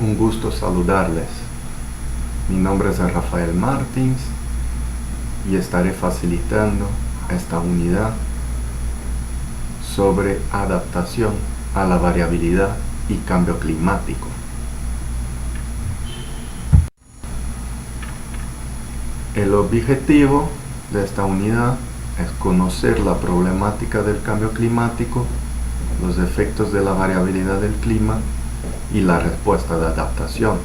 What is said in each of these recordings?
Un gusto saludarles. Mi nombre es Rafael Martins y estaré facilitando esta unidad sobre adaptación a la variabilidad y cambio climático. El objetivo de esta unidad es conocer la problemática del cambio climático, los efectos de la variabilidad del clima y la respuesta de adaptación.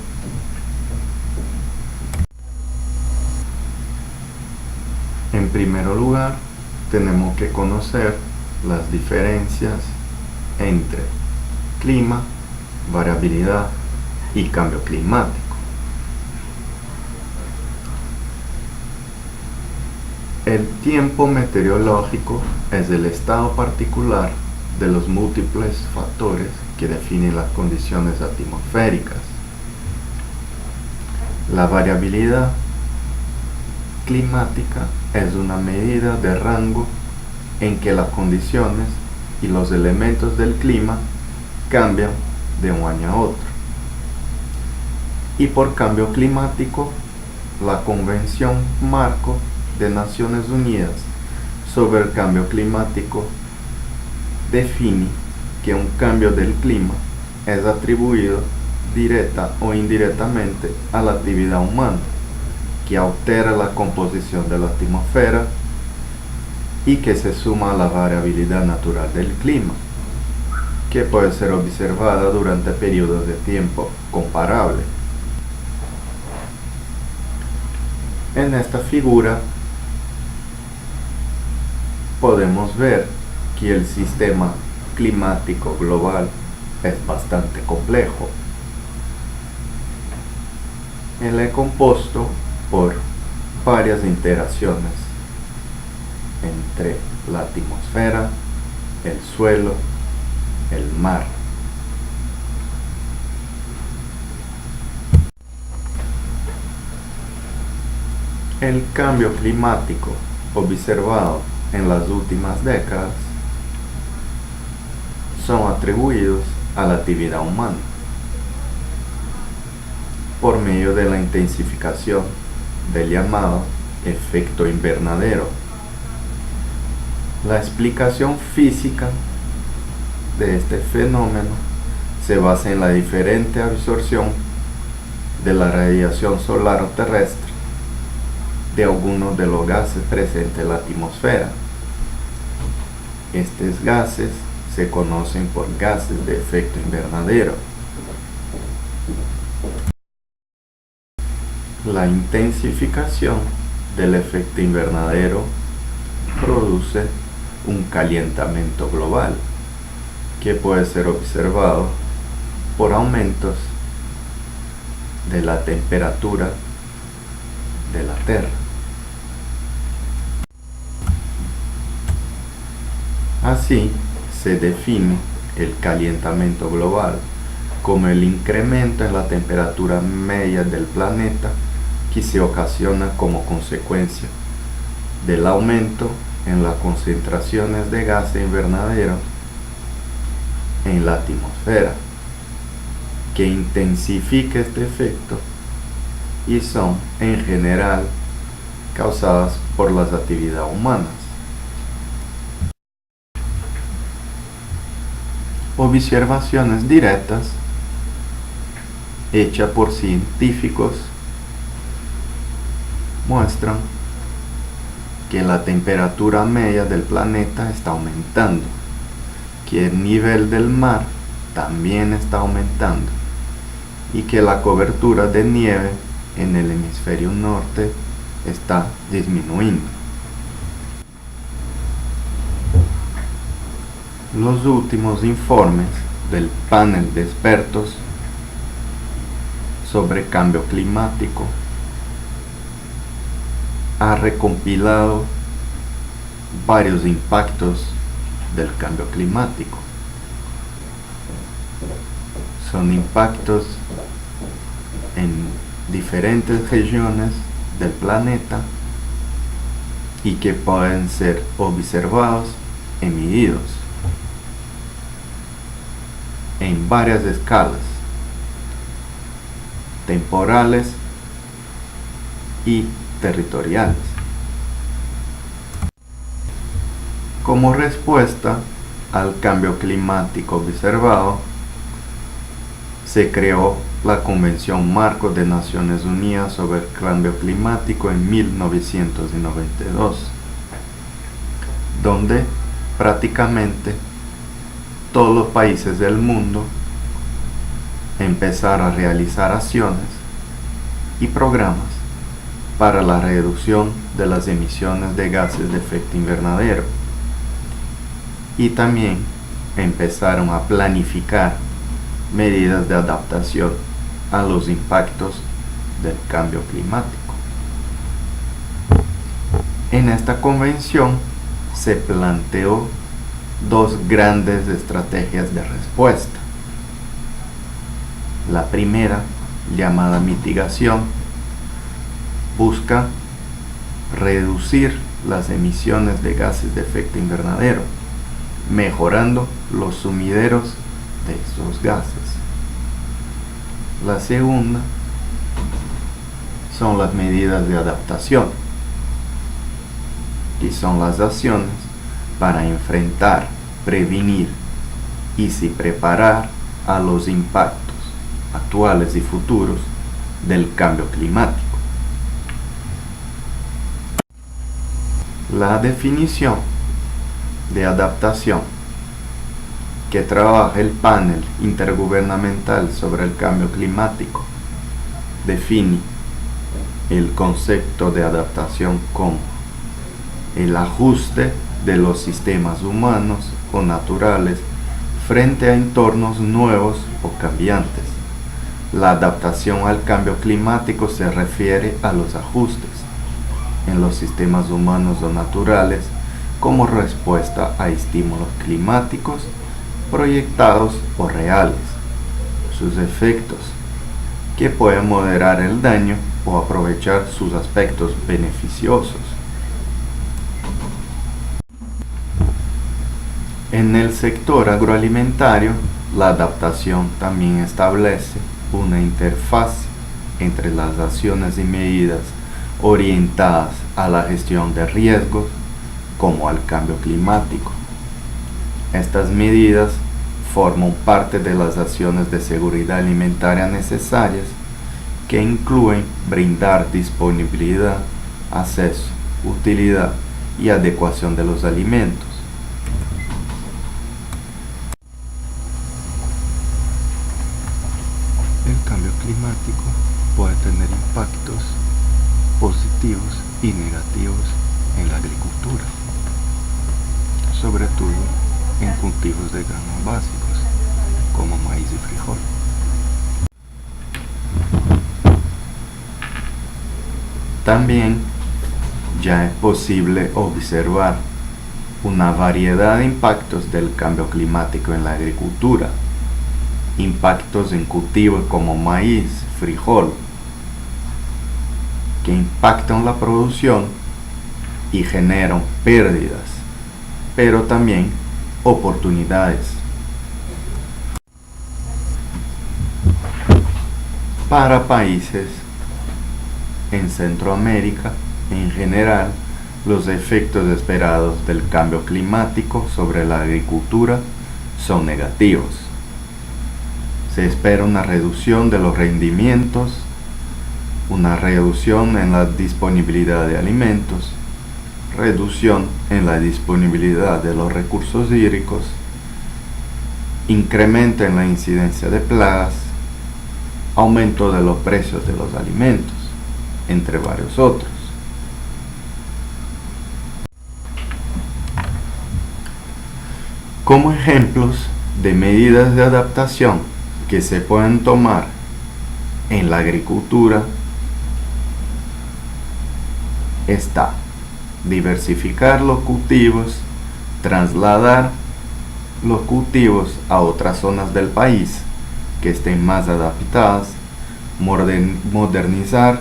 En primer lugar, tenemos que conocer las diferencias entre clima, variabilidad y cambio climático. El tiempo meteorológico es el estado particular de los múltiples factores que definen las condiciones atmosféricas. La variabilidad climática es una medida de rango en que las condiciones y los elementos del clima cambian de un año a otro. Y por cambio climático, la Convención Marco de Naciones Unidas sobre el cambio climático define que un cambio del clima es atribuido directa o indirectamente a la actividad humana, que altera la composición de la atmósfera y que se suma a la variabilidad natural del clima, que puede ser observada durante periodos de tiempo comparables. En esta figura podemos ver que el sistema climático global es bastante complejo. Él es compuesto por varias interacciones entre la atmósfera, el suelo, el mar. El cambio climático observado en las últimas décadas son atribuidos a la actividad humana por medio de la intensificación del llamado efecto invernadero. La explicación física de este fenómeno se basa en la diferente absorción de la radiación solar o terrestre de algunos de los gases presentes en la atmósfera. Estos gases se conocen por gases de efecto invernadero. La intensificación del efecto invernadero produce un calentamiento global que puede ser observado por aumentos de la temperatura de la Tierra. Así se define el calentamiento global como el incremento en la temperatura media del planeta que se ocasiona como consecuencia del aumento en las concentraciones de gases invernaderos en la atmósfera, que intensifica este efecto y son en general causadas por las actividades humanas. Observaciones directas hechas por científicos muestran que la temperatura media del planeta está aumentando, que el nivel del mar también está aumentando y que la cobertura de nieve en el hemisferio norte está disminuyendo. Los últimos informes del panel de expertos sobre cambio climático ha recompilado varios impactos del cambio climático. Son impactos en diferentes regiones del planeta y que pueden ser observados y medidos en varias escalas. temporales y territoriales. Como respuesta al cambio climático observado, se creó la Convención Marco de Naciones Unidas sobre el Cambio Climático en 1992, donde prácticamente todos los países del mundo empezaron a realizar acciones y programas para la reducción de las emisiones de gases de efecto invernadero, y también empezaron a planificar medidas de adaptación a los impactos del cambio climático. En esta convención se planteó dos grandes estrategias de respuesta. La primera, llamada mitigación, busca reducir las emisiones de gases de efecto invernadero, mejorando los sumideros de estos gases. La segunda son las medidas de adaptación, que son las acciones para enfrentar, prevenir y preparar a los impactos actuales y futuros del cambio climático. La definición de adaptación que trabaja el panel intergubernamental sobre el cambio climático define el concepto de adaptación como el ajuste de los sistemas humanos o naturales frente a entornos nuevos o cambiantes. La adaptación al cambio climático se refiere a los ajustes en los sistemas humanos o naturales como respuesta a estímulos climáticos proyectados o reales, sus efectos, que pueden moderar el daño o aprovechar sus aspectos beneficiosos. En el sector agroalimentario, la adaptación también establece una interfaz entre las acciones y medidas orientadas a la gestión de riesgos como al cambio climático. Estas medidas forman parte de las acciones de seguridad alimentaria necesarias, que incluyen brindar disponibilidad, acceso, utilidad y adecuación de los alimentos. El cambio climático puede tener impactos positivos y negativos en la agricultura, sobre todo en cultivos de granos básicos como maíz y frijol. También ya es posible observar una variedad de impactos del cambio climático en la agricultura, impactos en cultivos como maíz, frijol, que impactan la producción y generan pérdidas, pero también oportunidades. Para países en Centroamérica, en general, los efectos esperados del cambio climático sobre la agricultura son negativos. Se espera una reducción de los rendimientos, una reducción en la disponibilidad de alimentos, reducción en la disponibilidad de los recursos hídricos, incremento en la incidencia de plagas, aumento de los precios de los alimentos, entre varios otros. Como ejemplos de medidas de adaptación que se pueden tomar en la agricultura está diversificar los cultivos, trasladar los cultivos a otras zonas del país que estén más adaptadas, modernizar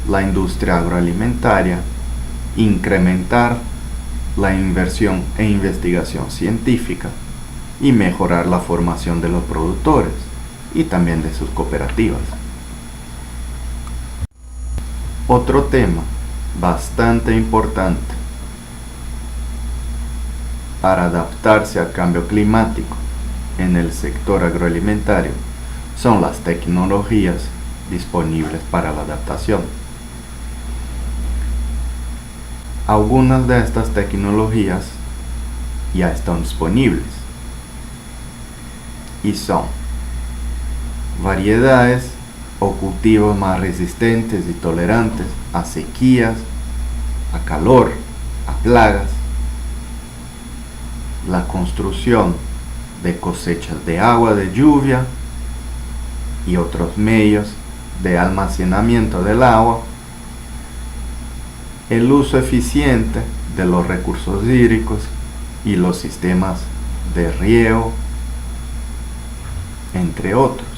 la industria agroalimentaria, incrementar la inversión e investigación científica y mejorar la formación de los productores y también de sus cooperativas. Otro tema bastante importante para adaptarse al cambio climático en el sector agroalimentario son las tecnologías disponibles para la adaptación. Algunas de estas tecnologías ya están disponibles y son variedades o cultivos más resistentes y tolerantes a sequías, a calor, a plagas, la construcción de cosechas de agua de lluvia y otros medios de almacenamiento del agua, el uso eficiente de los recursos hídricos y los sistemas de riego, entre otros.